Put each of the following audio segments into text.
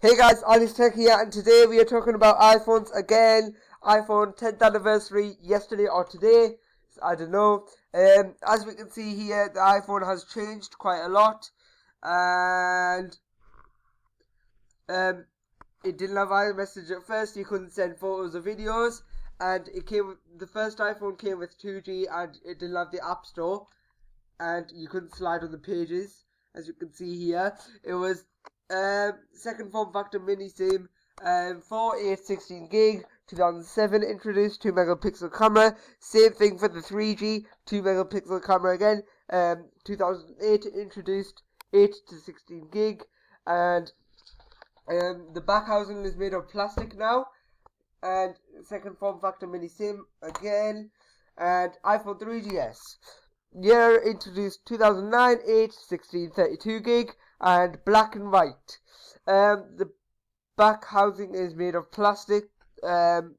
Hey guys, Alex Tech here, and today we are talking about iPhones again. iPhone 10th anniversary yesterday or today, I don't know. As we can see here, the iPhone has changed quite a lot, and it didn't have iMessage at first. You couldn't send photos or videos, and the first iPhone came with 2G, and it didn't have the App Store, and you couldn't slide on the pages, as you can see here. It was second form factor mini SIM, 816 gig, 2007 introduced 2 megapixel camera. Same thing for the 3G, 2 megapixel camera again. 2008 introduced 8 to 16 gig, and the back housing is made of plastic now. And second form factor mini SIM again, and iPhone 3GS. Year introduced 2009, 8, 16, 32 gig, and black and white. The back housing is made of plastic, and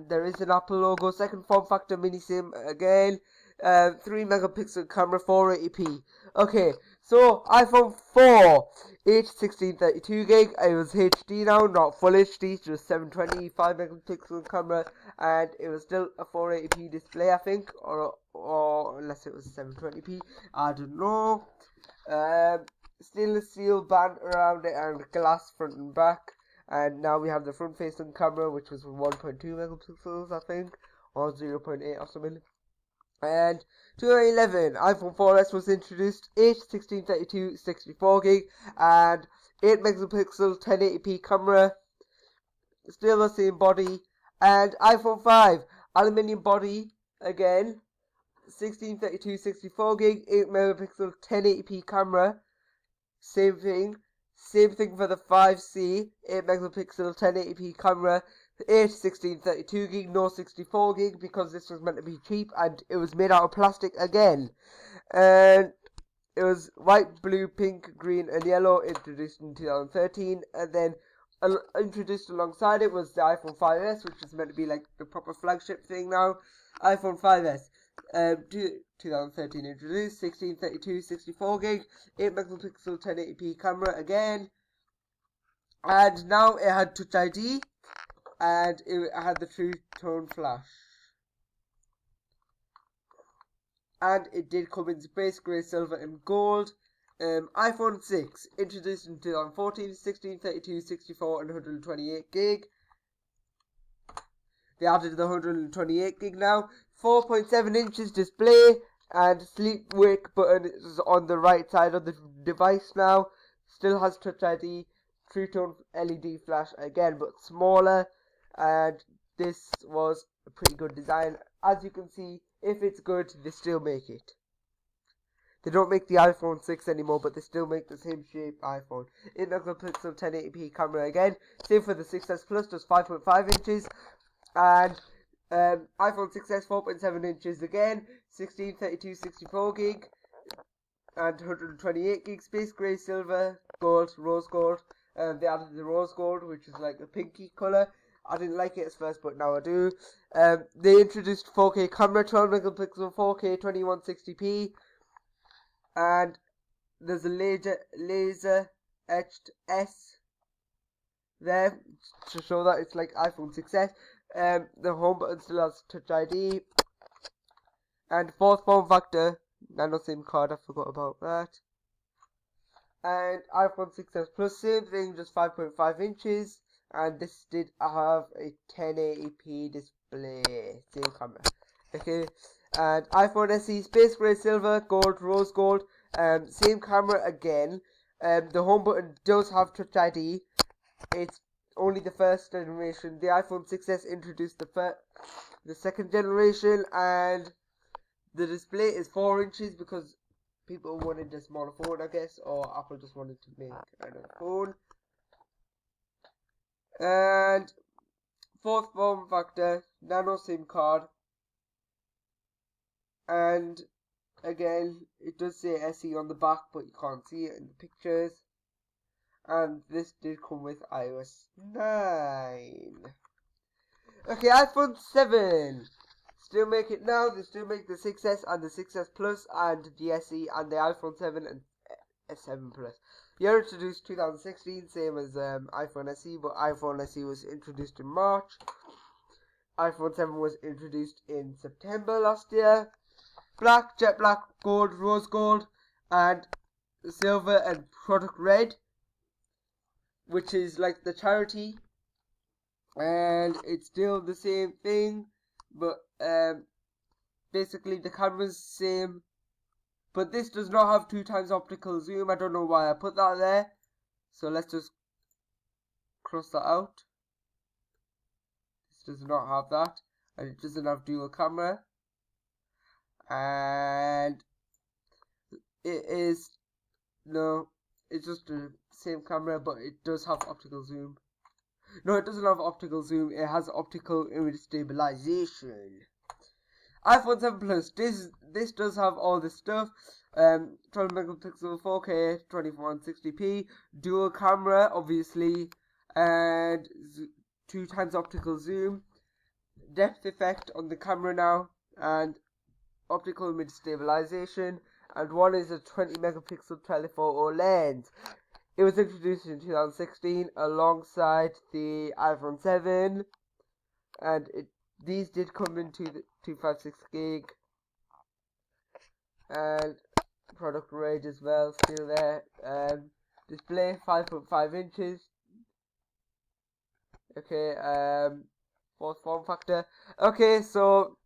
there is an Apple logo. Second form factor mini SIM again. 3 megapixel camera, 480p. Okay, so iPhone 4, 8, 16, 32 gig. It was HD now, not full HD, just 720, 5 megapixel camera, and it was still a 480p display, I think, or unless it was 720p, I don't know. Stainless steel band around it and glass front and back. And now we have the front facing camera, which was 1.2 megapixels, I think, or 0.8 or something. And 2011, iPhone 4S was introduced, 8, 16, 32, 64 gig, and 8 megapixel 1080p camera, still the same body. And iPhone 5, aluminium body, again, 16, 32, 64 gig, 8 megapixel 1080p camera, same thing. Same thing for the 5C, 8 megapixel 1080p camera, 8, 16, 32 gig, no 64 gig, because this was meant to be cheap, and it was made out of plastic again. And it was white, blue, pink, green, and yellow, introduced in 2013, and then introduced alongside it was the iPhone 5S, which is meant to be like the proper flagship thing now. iPhone 5S. 2013 introduced, 16, 32, 64 gig, 8 megapixel 1080p camera again, and now it had Touch ID, and it had the True Tone Flash, and it did come in space grey, silver, and gold. iPhone 6 introduced in 2014, 16, 32, 64, and 128 gig. They added the 128 gig now. 4.7 inches display, and sleep wake button is on the right side of the device now. Still has Touch ID, True Tone LED flash again, but smaller. And this was a pretty good design. As you can see, if it's good, they still make it. They don't make the iPhone 6 anymore, but they still make the same shape iPhone. 8 megapixel 1080p camera again. Same for the 6S Plus, just 5.5 inches. And iPhone 6S 4.7 inches again, 16, 32, 64 gig, and 128 gig, space grey, silver, gold, rose gold. They added the rose gold, which is like a pinky colour. I didn't like it at first, but now I do. They introduced 4K camera, 12 megapixel 4K 2160p, and there's a laser etched S there to show that it's like iPhone 6S. The home button still has Touch ID, and fourth form factor nano SIM card, I forgot about that. And iPhone 6S Plus, same thing, just 5.5 inches, and this did have a 1080p display, same camera. Okay, and iPhone SE space grey, silver, gold, rose gold, same camera again. The home button does have Touch ID. It's only the first generation. The iPhone 6S introduced the second generation, and the display is 4 inches because people wanted a smaller phone, I guess, or Apple just wanted to make another phone. And fourth form factor, nano SIM card, and again, it does say SE on the back, but you can't see it in the pictures. And this did come with iOS 9. Okay, iPhone 7. Still make it now. They still make the 6S and the 6S Plus and the SE and the iPhone 7 and S7 Plus. Yeah, introduced 2016, same as iPhone SE, but iPhone SE was introduced in March. iPhone 7 was introduced in September last year. Black, jet black, gold, rose gold, and silver and product red, which is like the charity, and it's still the same thing, but basically the camera's same, but this does not have 2x optical zoom. I don't know why I put that there, so let's just cross that out. This does not have that, and it doesn't have dual camera, and it is it's just the same camera, but it does have optical zoom. No, it doesn't have optical zoom. It has optical image stabilization. iPhone 7 Plus. This does have all this stuff. 12 megapixel 4K 2460p, dual camera obviously, and 2x optical zoom, depth effect on the camera now, and optical image stabilization, and one is a 20 megapixel telephoto lens. It was introduced in 2016 alongside the iPhone 7, and these did come into the 256 gig, and product range as well, still there. Display 5.5 inches. Okay, fourth form factor. Okay, so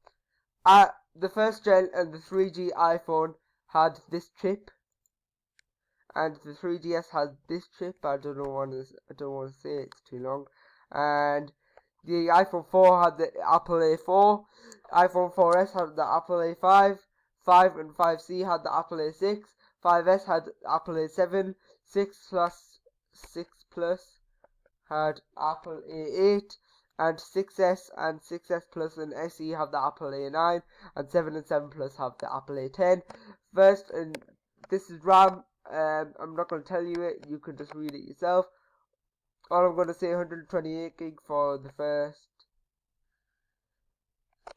the first gen and the 3G iPhone had this chip, and the 3GS had this chip. I don't want to say it, it's too long. And the iPhone 4 had the Apple A4, iPhone 4S had the Apple A5, 5 and 5C had the Apple A6, 5S had Apple A7, 6 Plus had Apple A8, and 6S and 6S Plus and SE have the Apple A9, and 7 and 7 Plus have the Apple A10. First, and this is RAM. I'm not going to tell you it, you can just read it yourself. All I'm going to say 128 gig for the first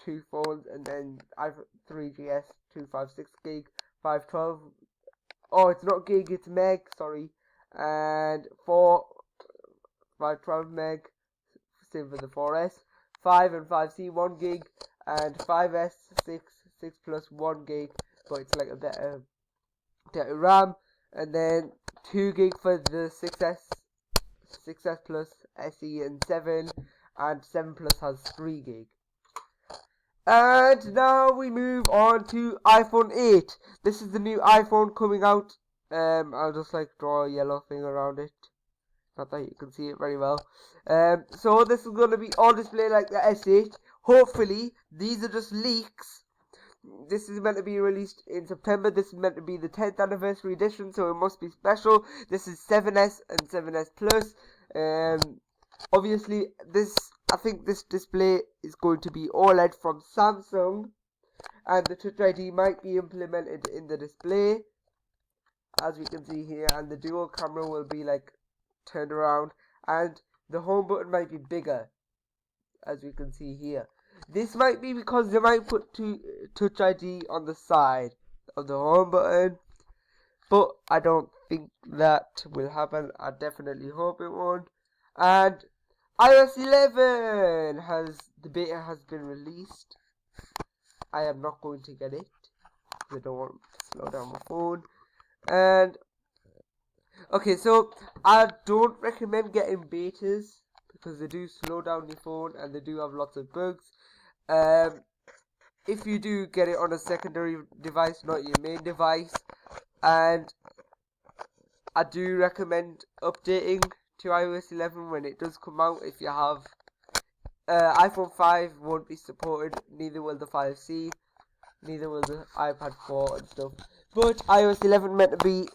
two phones, and then iPhone 3GS 256 gig, 512. Oh, it's not gig, it's meg, sorry. And 512 meg, same for the 4S. 5 and 5C 1 gig, and 5S 6 Plus 1 gig, but it's like a better RAM. And then 2 gig for the 6S Plus, SE, and 7, and 7 Plus has 3 gig. And now we move on to iPhone 8. This is the new iPhone coming out. I'll just like draw a yellow thing around it. Not that you can see it very well. So this is going to be all display like the S8. Hopefully, these are just leaks. This is meant to be released in September. This is meant to be the 10th anniversary edition, so it must be special. This is 7S and 7S Plus. Obviously, I think this display is going to be OLED from Samsung, and the Touch ID might be implemented in the display, as we can see here, and the dual camera will be like turned around, and the home button might be bigger, as we can see here. This might be because they might put Touch ID on the side of the home button, but I don't think that will happen. I definitely hope it won't. And iOS 11 the beta has been released. I am not going to get it because I don't want to slow down my phone. And okay, so I don't recommend getting betas because they do slow down your phone and they do have lots of bugs. If you do get it on a secondary device, not your main device, and I do recommend updating to iOS 11 when it does come out. If you have iPhone 5 won't be supported, neither will the 5C, neither will the iPad 4 and stuff. But iOS 11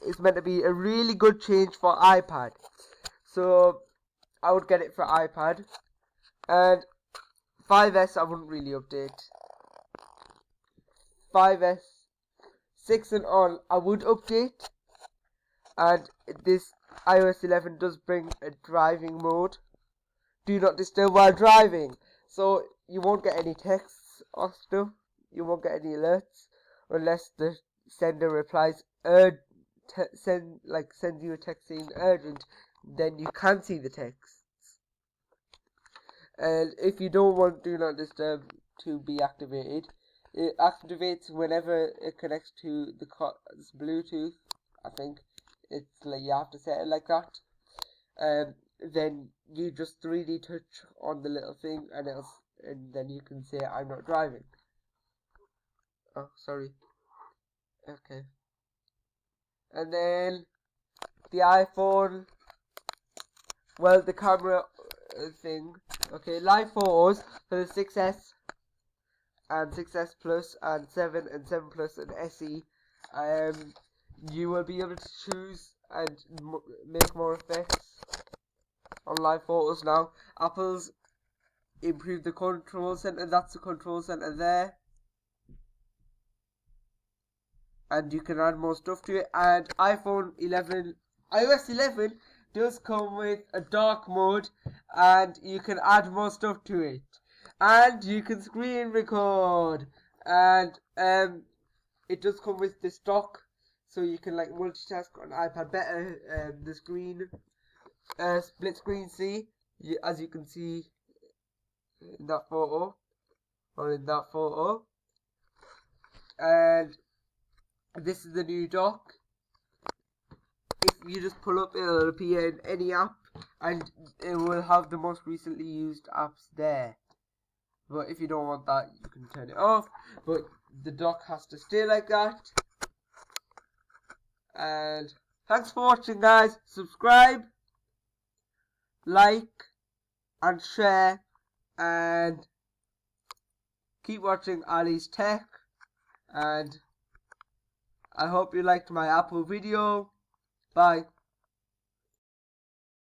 is meant to be a really good change for iPad, so I would get it for iPad. And 5S I wouldn't really update. 5S, 6 and on I would update. And this iOS 11 does bring a driving mode. Do not disturb while driving. So you won't get any texts or stuff. You won't get any alerts unless the sender replies sends you a text saying urgent, then you can see the texts. And if you don't want Do Not Disturb to be activated, it activates whenever it connects to the Bluetooth. I think it's like you have to set it like that. Then you just 3D touch on the little thing, and then you can say I'm not driving. Oh, sorry. Okay. And then the iPhone, well, the camera thing. Okay, live photos for the 6S and 6S Plus and 7 and 7 Plus and SE. You will be able to choose and make more effects on live photos now. Apple's improved the control center. That's the control center there. And you can add more stuff to it. And iOS 11 does come with a dark mode, and you can add more stuff to it. And you can screen record, and it does come with the stock, so you can like multitask on iPad better. The screen, split screen C, as you can see in that photo, and this is the new dock. If you just pull up, it'll appear in any app, and it will have the most recently used apps there. But if you don't want that, you can turn it off. But the dock has to stay like that. And thanks for watching, guys. Subscribe, like, and share, and keep watching Ali's Tech. And I hope you liked my Apple video. Bye.